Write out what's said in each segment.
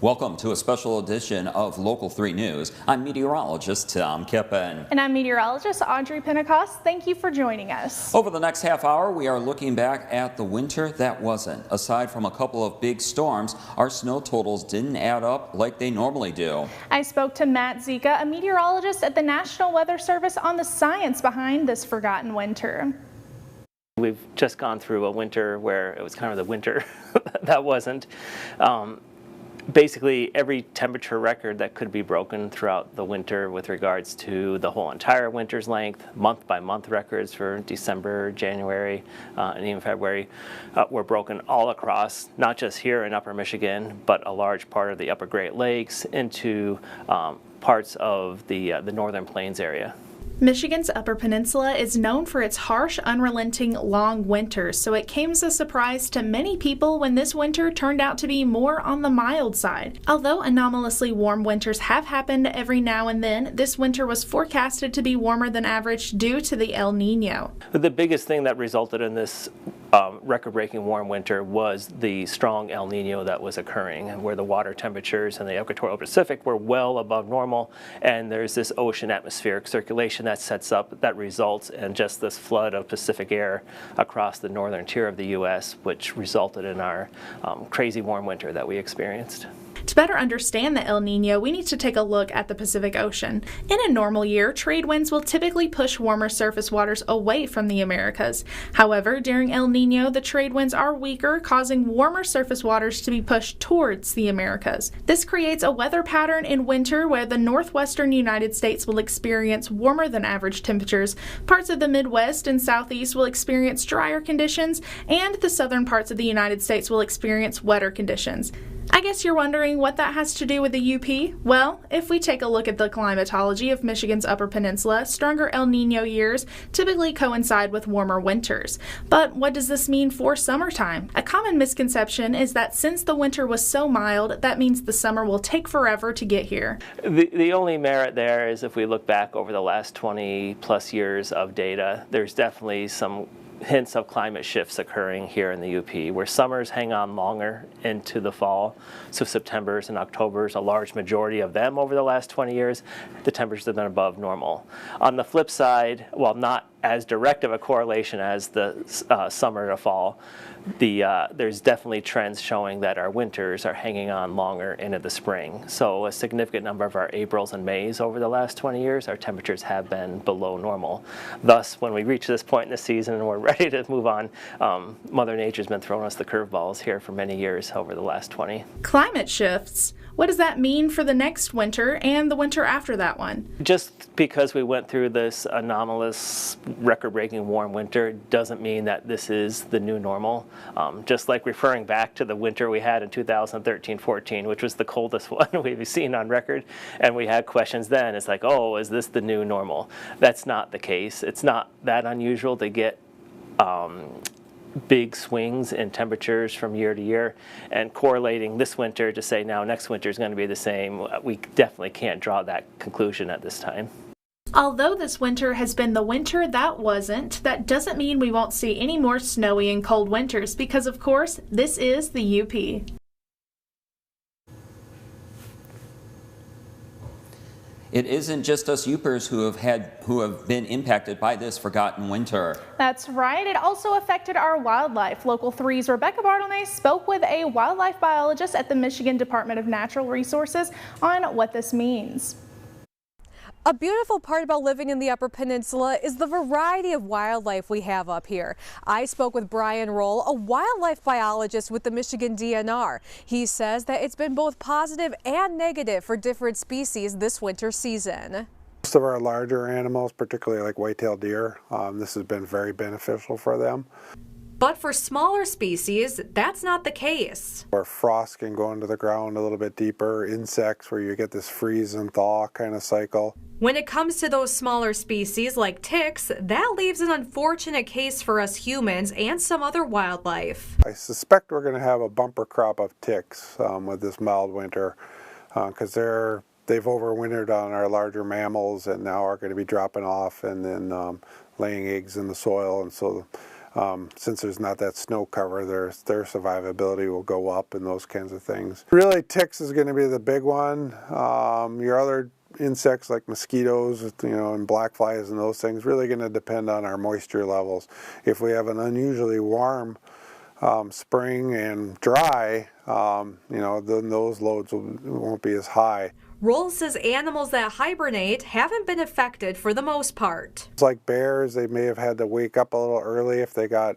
Welcome to a special edition of Local 3 News. I'm meteorologist Tom Kippen. And I'm meteorologist Audrey Pentecost. Thank you for joining us. Over the next half hour, we are looking back at the winter that wasn't. Aside from a couple of big storms, our snow totals didn't add up like they normally do. I spoke to Matt Zika, a meteorologist at the National Weather Service, on the science behind this forgotten winter. We've just gone through a winter where it was kind of the winter that wasn't. Basically, every temperature record that could be broken throughout the winter with regards to the whole entire winter's length, month-by-month records for December, January, and even February were broken all across, not just here in Upper Michigan, but a large part of the Upper Great Lakes into parts of the Northern Plains area. Michigan's Upper Peninsula is known for its harsh, unrelenting, long winters, so it came as a surprise to many people when this winter turned out to be more on the mild side. Although anomalously warm winters have happened every now and then, this winter was forecasted to be warmer than average due to the El Nino. The biggest thing that resulted in this record-breaking warm winter was the strong El Nino that was occurring, and where the water temperatures in the equatorial Pacific were well above normal, and there's this ocean atmospheric circulation that results in just this flood of Pacific air across the northern tier of the U.S., which resulted in our crazy warm winter that we experienced. To better understand the El Nino, we need to take a look at the Pacific Ocean. In a normal year, trade winds will typically push warmer surface waters away from the Americas. However, during El Nino, the trade winds are weaker, causing warmer surface waters to be pushed towards the Americas. This creates a weather pattern in winter where the northwestern United States will experience warmer than average temperatures, parts of the Midwest and Southeast will experience drier conditions, and the southern parts of the United States will experience wetter conditions. I guess you're wondering what that has to do with the UP? Well, if we take a look at the climatology of Michigan's Upper Peninsula, stronger El Nino years typically coincide with warmer winters. But what does this mean for summertime? A common misconception is that since the winter was so mild, that means the summer will take forever to get here. The only merit there is if we look back over the last 20 plus years of data, there's definitely some hints of climate shifts occurring here in the UP, where summers hang on longer into the fall. So September's and October's, a large majority of them over the last 20 years, the temperatures have been above normal. On the flip side, while not as direct of a correlation as the summer to fall, there's definitely trends showing that our winters are hanging on longer into the spring. So a significant number of our Aprils and Mays over the last 20 years, our temperatures have been below normal. Thus, when we reach this point in the season and we're ready to move on, Mother Nature's been throwing us the curveballs here for many years over the last 20. Climate shifts. What does that mean for the next winter and the winter after that one? Just because we went through this anomalous, record-breaking warm winter doesn't mean that this is the new normal. Just like referring back to the winter we had in 2013-14, which was the coldest one we've seen on record, and we had questions then. It's like, oh, is this the new normal? That's not the case. It's not that unusual to get big swings in temperatures from year to year, and correlating this winter to say now next winter is going to be the same, we definitely can't draw that conclusion at this time. Although this winter has been the winter that wasn't, that doesn't mean we won't see any more snowy and cold winters, because of course this is the UP. It isn't just us Upers who have been impacted by this forgotten winter. That's right. It also affected our wildlife. Local 3's Rebecca Bartlemay spoke with a wildlife biologist at the Michigan Department of Natural Resources on what this means. A beautiful part about living in the Upper Peninsula is the variety of wildlife we have up here. I spoke with Brian Roll, a wildlife biologist with the Michigan DNR. He says that it's been both positive and negative for different species this winter season. Most of our larger animals, particularly like white-tailed deer, this has been very beneficial for them. But for smaller species, that's not the case. Where frost can go into the ground a little bit deeper, insects where you get this freeze and thaw kind of cycle. When it comes to those smaller species like ticks, that leaves an unfortunate case for us humans and some other wildlife. I suspect we're going to have a bumper crop of ticks with this mild winter because they've overwintered on our larger mammals and now are going to be dropping off and then laying eggs in the soil, and so Since there's not that snow cover, their survivability will go up and those kinds of things. Really, ticks is going to be the big one. Your other insects like mosquitoes, and black flies and those things, really going to depend on our moisture levels. If we have an unusually warm spring and dry, then those loads won't be as high. Roll says animals that hibernate haven't been affected for the most part. It's like bears, they may have had to wake up a little early if they got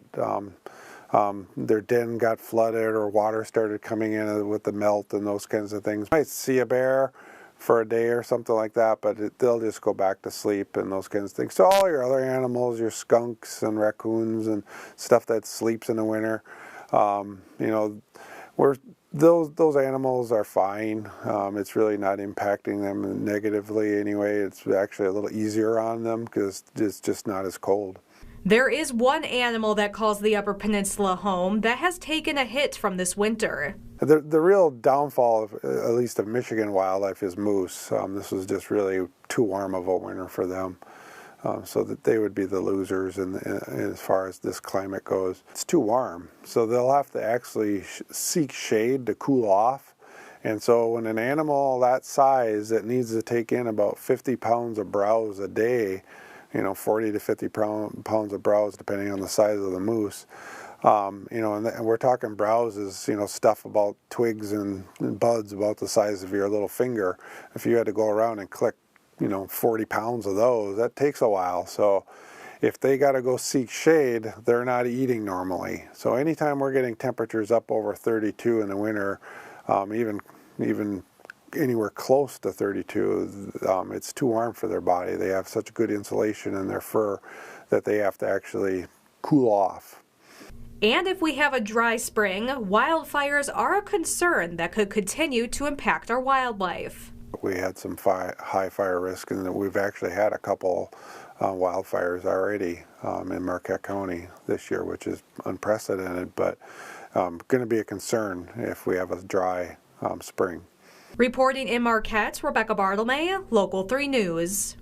their den got flooded or water started coming in with the melt and those kinds of things. You might see a bear for a day or something like that, but they'll just go back to sleep and those kinds of things. So all your other animals, your skunks and raccoons and stuff that sleeps in the winter, those animals are fine. It's really not impacting them negatively anyway. It's actually a little easier on them because it's just not as cold. There is one animal that calls the Upper Peninsula home that has taken a hit from this winter. The real downfall, at least of Michigan wildlife, is moose. This was just really too warm of a winter for them. So that they would be the losers as far as this climate goes. It's too warm, so they'll have to actually seek shade to cool off. And so when an animal that size that needs to take in about 50 pounds of browse a day, 40 to 50 pounds of browse depending on the size of the moose, and we're talking browses, stuff about twigs and buds about the size of your little finger. If you had to go around and collect 40 pounds of those, that takes a while. So if they got to go seek shade, they're not eating normally. So anytime we're getting temperatures up over 32 in the winter, even anywhere close to 32, it's too warm for their body. They have such good insulation in their fur that they have to actually cool off. And if we have a dry spring, wildfires are a concern that could continue to impact our wildlife. We had some high fire risk, and we've actually had a couple wildfires already in Marquette County this year, which is unprecedented, but going to be a concern if we have a dry spring. Reporting in Marquette, Rebecca Bartlemay, Local 3 News.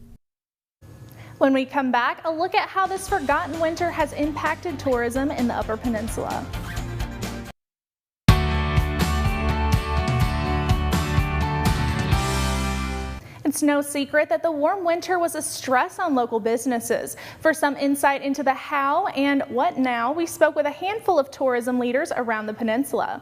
When we come back, a look at how this forgotten winter has impacted tourism in the Upper Peninsula. It's no secret that the warm winter was a stress on local businesses. For some insight into the how and what now, we spoke with a handful of tourism leaders around the peninsula.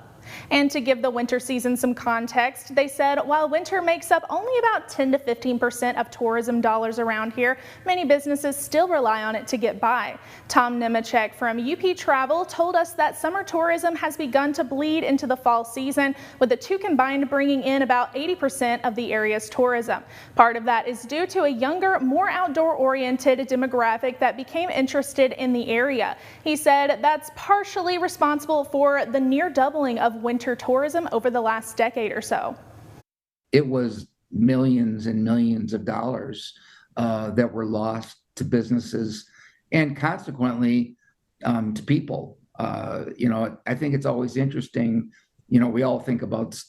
And to give the winter season some context, they said while winter makes up only about 10 to 15% of tourism dollars around here, many businesses still rely on it to get by. Tom Nemechek from UP Travel told us that summer tourism has begun to bleed into the fall season, with the two combined bringing in about 80% of the area's tourism. Part of that is due to a younger, more outdoor-oriented demographic that became interested in the area. He said that's partially responsible for the near doubling of winter tourism over the last decade or so. It was millions and millions of dollars that were lost to businesses and consequently to people. I think it's always interesting. We all think about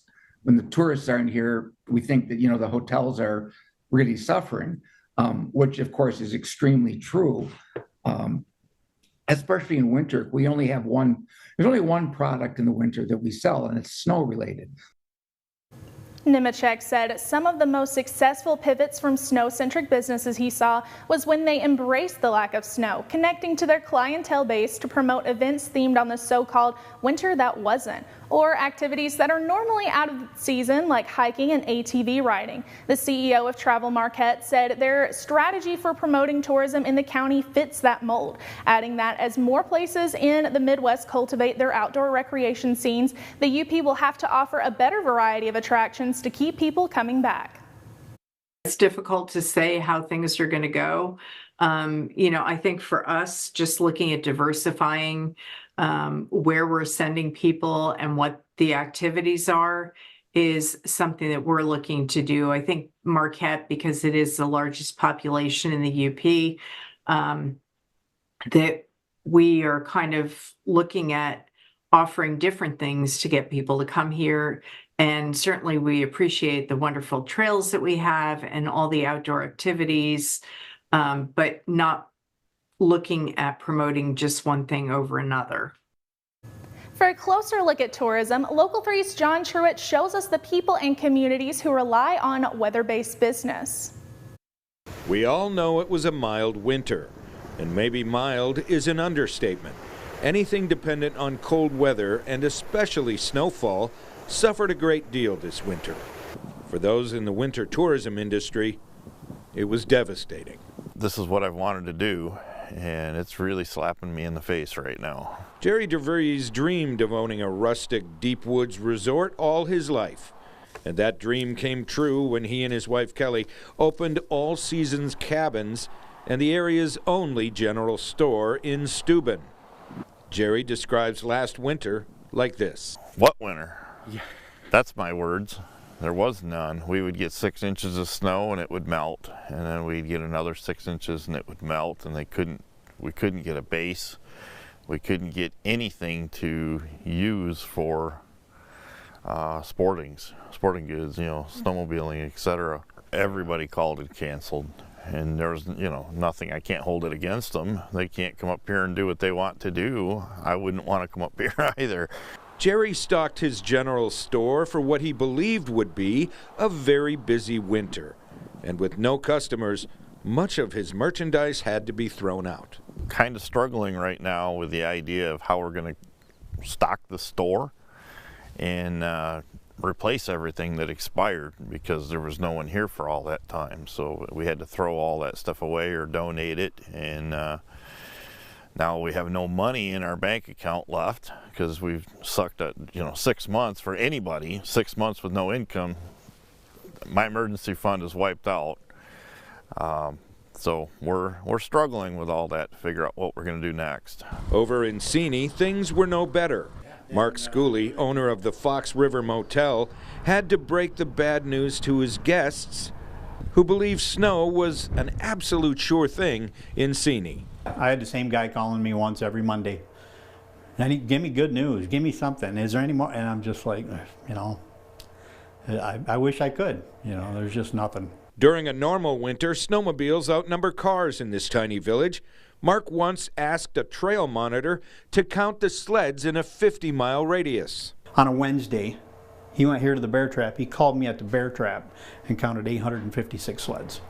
when the tourists aren't here, we think that, the hotels are really suffering, which of course is extremely true. Especially in winter, there's only one product in the winter that we sell, and it's snow related. Nemechek said some of the most successful pivots from snow-centric businesses he saw was when they embraced the lack of snow, connecting to their clientele base to promote events themed on the so-called winter that wasn't, or activities that are normally out of season like hiking and ATV riding. The CEO of Travel Marquette said their strategy for promoting tourism in the county fits that mold, adding that as more places in the Midwest cultivate their outdoor recreation scenes, the UP will have to offer a better variety of attractions to keep people coming back. It's difficult to say how things are going to go. I think for us, just looking at diversifying where we're sending people and what the activities are is something that we're looking to do. I think Marquette, because it is the largest population in the UP, that we are kind of looking at offering different things to get people to come here. And certainly we appreciate the wonderful trails that we have and all the outdoor activities, but not looking at promoting just one thing over another. For a closer look at tourism, Local 3's John Truitt shows us the people and communities who rely on weather-based business. We all know it was a mild winter, and maybe mild is an understatement. Anything dependent on cold weather, and especially snowfall, suffered a great deal this winter. For those in the winter tourism industry, it was devastating. This is what I've wanted to do, and it's really slapping me in the face right now. Jerry DeVries dreamed of owning a rustic, deep woods resort all his life. And that dream came true when he and his wife Kelly opened All Seasons Cabins and the area's only general store in Steuben. Jerry describes last winter like this. What winter? Yeah. That's my words. There was none. We would get 6 inches of snow and it would melt, and then we'd get another 6 inches and it would melt, and we couldn't get a base. We couldn't get anything to use for sporting goods, snowmobiling, etc. Everybody called it canceled, and there was, nothing. I can't hold it against them. They can't come up here and do what they want to do. I wouldn't want to come up here either. Jerry stocked his general store for what he believed would be a very busy winter. And with no customers, much of his merchandise had to be thrown out. Kind of struggling right now with the idea of how we're going to stock the store and replace everything that expired, because there was no one here for all that time. So we had to throw all that stuff away or donate it, and now we have no money in our bank account left because we've sucked at 6 months for anybody. 6 months with no income. My emergency fund is wiped out. So we're struggling with all that to figure out what we're going to do next. Over in Seney, things were no better. Mark Schooley, owner of the Fox River Motel, had to break the bad news to his guests, who believed snow was an absolute sure thing in Seney. I had the same guy calling me once every Monday. And he, give me good news, give me something. Is there any more? And I'm just like, I wish I could. There's just nothing. During a normal winter, snowmobiles outnumber cars in this tiny village. Mark once asked a trail monitor to count the sleds in a 50-mile radius. On a Wednesday, he went here to the bear trap. He called me at the bear trap and counted 856 sleds.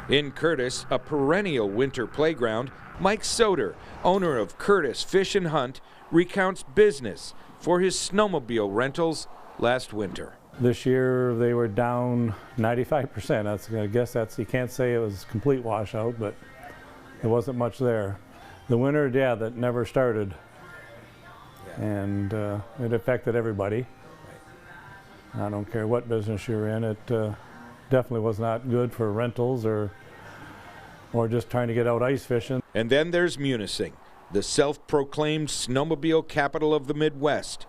In Curtis, a perennial winter playground, Mike Soder, owner of Curtis Fish and Hunt, recounts business for his snowmobile rentals last winter. This year they were down 95%. I guess you can't say it was complete washout, but there wasn't much there. The winter, that never started, and it affected everybody. I don't care what business you're in, it definitely was not good for rentals or just trying to get out ice fishing. And then there's Munising, the self-proclaimed snowmobile capital of the Midwest.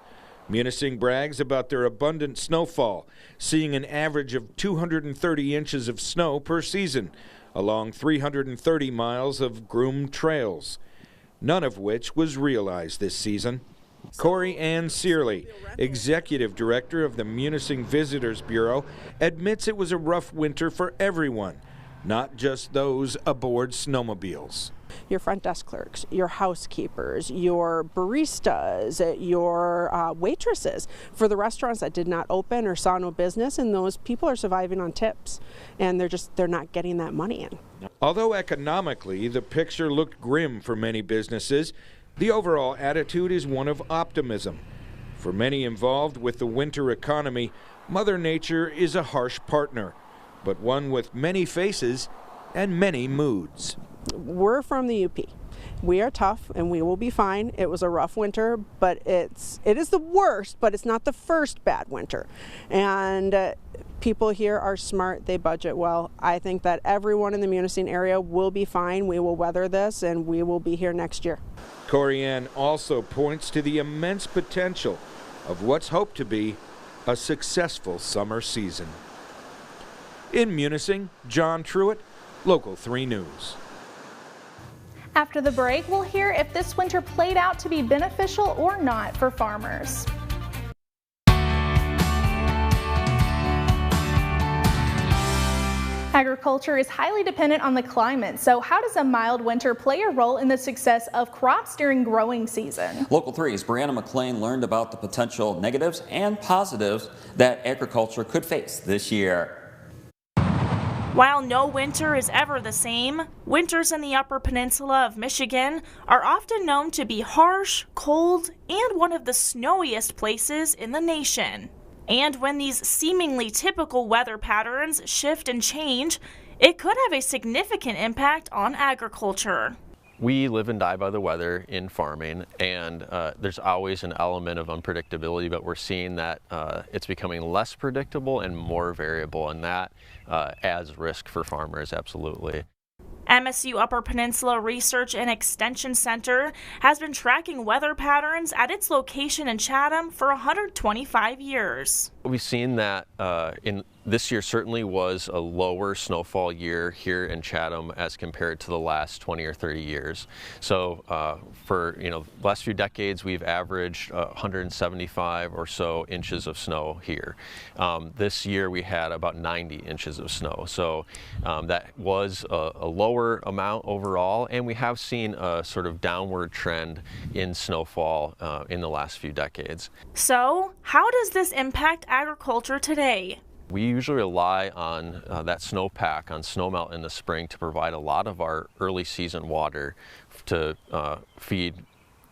Munising brags about their abundant snowfall, seeing an average of 230 inches of snow per season, along 330 miles of groomed trails, none of which was realized this season. Corey Ann Searley, executive director of the Munising Visitors Bureau, admits it was a rough winter for everyone, not just those aboard snowmobiles. Your front desk clerks, your housekeepers, your baristas, your waitresses for the restaurants that did not open or saw no business, and those people are surviving on tips, and they're not getting that money in. Although economically the picture looked grim for many businesses, the overall attitude is one of optimism. For many involved with the winter economy, Mother Nature is a harsh partner, but one with many faces and many moods. We're from the UP. We are tough and we will be fine. It was a rough winter, but it is the worst, but it's not the first bad winter. And people here are smart, they budget well. I think that everyone in the Munising area will be fine. We will weather this and we will be here next year. Corey Ann also points to the immense potential of what's hoped to be a successful summer season. In Munising, John Truitt, Local 3 News. After the break, we'll hear if this winter played out to be beneficial or not for farmers. Agriculture is highly dependent on the climate, so how does a mild winter play a role in the success of crops during growing season? Local 3's Brianna McLean learned about the potential negatives and positives that agriculture could face this year. While no winter is ever the same, winters in the Upper Peninsula of Michigan are often known to be harsh, cold, and one of the snowiest places in the nation. And when these seemingly typical weather patterns shift and change, it could have a significant impact on agriculture. We live and die by the weather in farming, and there's always an element of unpredictability, but we're seeing that it's becoming less predictable and more variable, and that adds risk for farmers, absolutely. MSU Upper Peninsula Research and Extension Center has been tracking weather patterns at its location in Chatham for 125 years. We've seen that this year certainly was a lower snowfall year here in Chatham as compared to the last 20 or 30 years. So for the last few decades, we've averaged 175 or so inches of snow here. This year we had about 90 inches of snow. So that was a lower amount overall, and we have seen a sort of downward trend in snowfall in the last few decades. So how does this impact agriculture today? We usually rely on that snowpack on snowmelt in the spring to provide a lot of our early season water to feed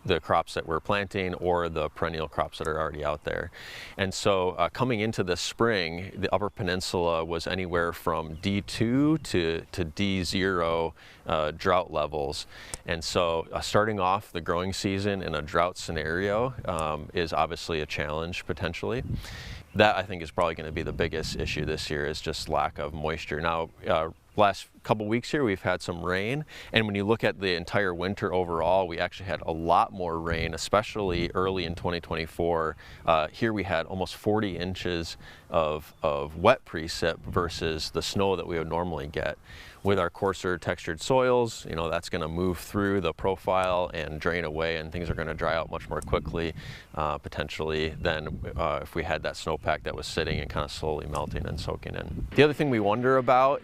the crops that we're planting or the perennial crops that are already out there. And so coming into the spring, the Upper Peninsula was anywhere from D2 to D0 drought levels. And so starting off the growing season in a drought scenario is obviously a challenge potentially. That I think is probably going to be the biggest issue this year, is just lack of moisture. Now, last couple weeks here we've had some rain, and when you look at the entire winter overall, we actually had a lot more rain, especially early in 2024. Here we had almost 40 inches of wet precip versus the snow that we would normally get. With our coarser textured soils, that's going to move through the profile and drain away, and things are going to dry out much more quickly, potentially, than if we had that snowpack that was sitting and kind of slowly melting and soaking in. The other thing we wonder about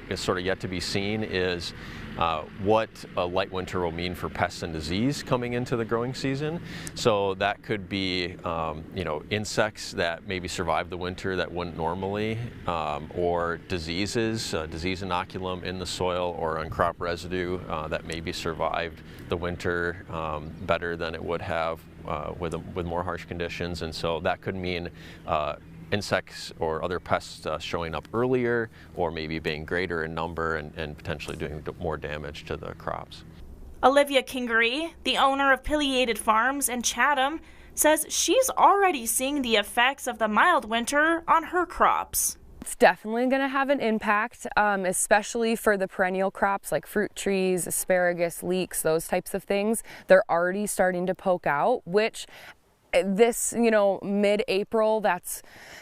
is sort of yet to be seen is what a light winter will mean for pests and disease coming into the growing season. So that could be, insects that maybe survive the winter that wouldn't normally, or diseases, disease inoculum in the soil or on crop residue that maybe survived the winter better than it would have with more harsh conditions. And so that could mean insects or other pests showing up earlier, or maybe being greater in number and potentially doing more damage to the crops. Olivia Kingery, the owner of Pileated Farms in Chatham, says she's already seeing the effects of the mild winter on her crops. It's definitely going to have an impact, especially for the perennial crops like fruit trees, asparagus, leeks, those types of things. They're already starting to poke out, which this, mid-April,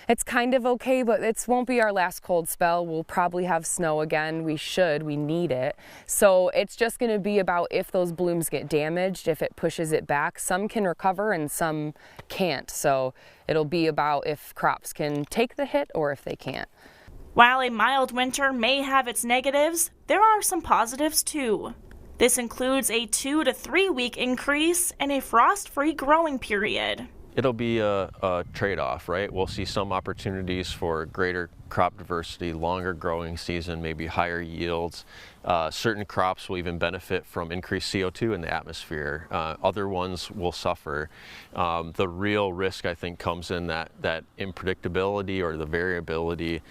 it's kind of okay, but it won't be our last cold spell. We'll probably have snow again. We need it. So it's just going to be about if those blooms get damaged, if it pushes it back. Some can recover and some can't. So it'll be about if crops can take the hit or if they can't. While a mild winter may have its negatives, there are some positives too. This includes a 2 to 3 week increase in a frost-free growing period. It'll be a trade-off, right? We'll see some opportunities for greater crop diversity, longer growing season, maybe higher yields. Certain crops will even benefit from increased CO2 in the atmosphere. Other ones will suffer. The real risk, I think, comes in that unpredictability or the variability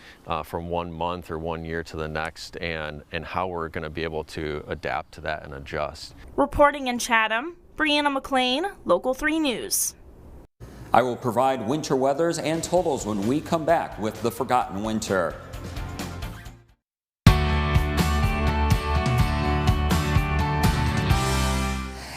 from 1 month or 1 year to the next, and how we're going to be able to adapt to that and adjust. Reporting in Chatham, Brianna McLean, Local 3 News. I will provide winter weathers and totals when we come back with the Forgotten Winter.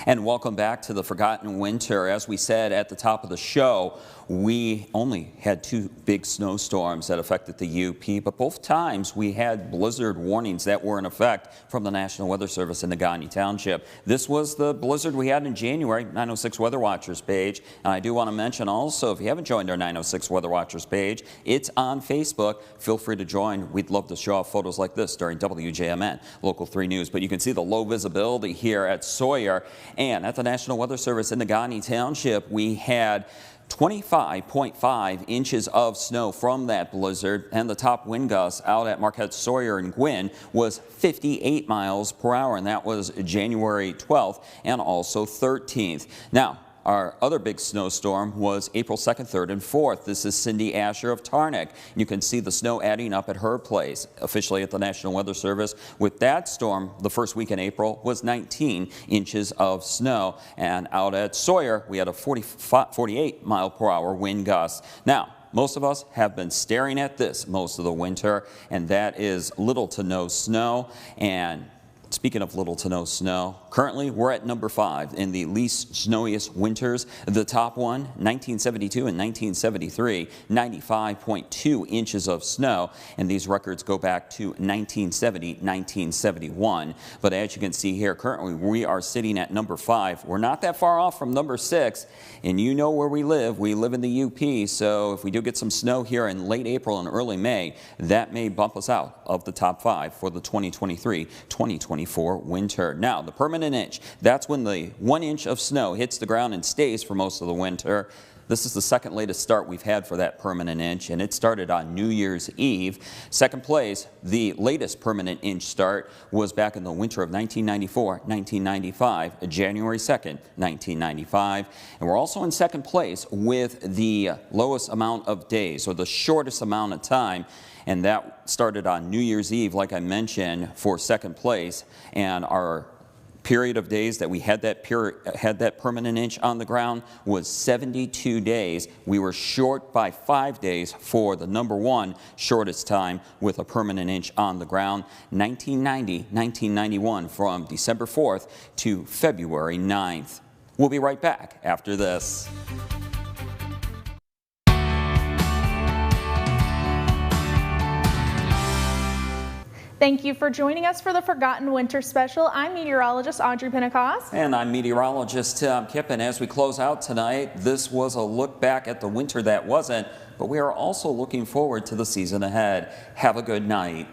And welcome back to the Forgotten Winter. As we said at the top of the show, we only had 2 big snowstorms that affected the UP, but both times we had blizzard warnings that were in effect from the National Weather Service in Negaunee Township. This was the blizzard we had in January, 906 Weather Watchers page. And I do want to mention also, if you haven't joined our 906 Weather Watchers page, it's on Facebook. Feel free to join. We'd love to show off photos like this during WJMN, Local 3 News. But you can see the low visibility here at Sawyer. And at the National Weather Service in Negaunee Township, we had 25.5 inches of snow from that blizzard, and the top wind gust out at Marquette, Sawyer, and Gwinn was 58 miles per hour, and that was January 12th and also 13th. Now, our other big snowstorm was April 2nd, 3rd, and 4th. This is Cindy Asher of Tarnak. You can see the snow adding up at her place, officially at the National Weather Service. With that storm, the first week in April was 19 inches of snow. And out at Sawyer, we had a 48 mile per hour wind gust. Now, most of us have been staring at this most of the winter, and that is little to no snow. And speaking of little to no snow, currently we're at number 5 in the least snowiest winters. The top one, 1972 and 1973, 95.2 inches of snow. And these records go back to 1970, 1971. But as you can see here, currently we are sitting at number 5. We're not that far off from number 6. And you know where we live. We live in the UP. So if we do get some snow here in late April and early May, that may bump us out of the top 5 for the 2023-2024 winter. Now, the permanent inch, that's when the 1 inch of snow hits the ground and stays for most of the winter. This is the second latest start we've had for that permanent inch, and it started on New Year's Eve. Second place, the latest permanent inch start was back in the winter of 1994-1995, January 2nd, 1995. And we're also in second place with the lowest amount of days, or the shortest amount of time. And that started on New Year's Eve, like I mentioned, for second place. And our period of days that we had that permanent inch on the ground was 72 days. We were short by 5 days for the number 1 shortest time with a permanent inch on the ground, 1990-1991, from December 4th to February 9th. We'll be right back after this. Thank you for joining us for the Forgotten Winter Special. I'm meteorologist Audrey Pentecost. And I'm meteorologist Kippen. As we close out tonight, this was a look back at the winter that wasn't, but we are also looking forward to the season ahead. Have a good night.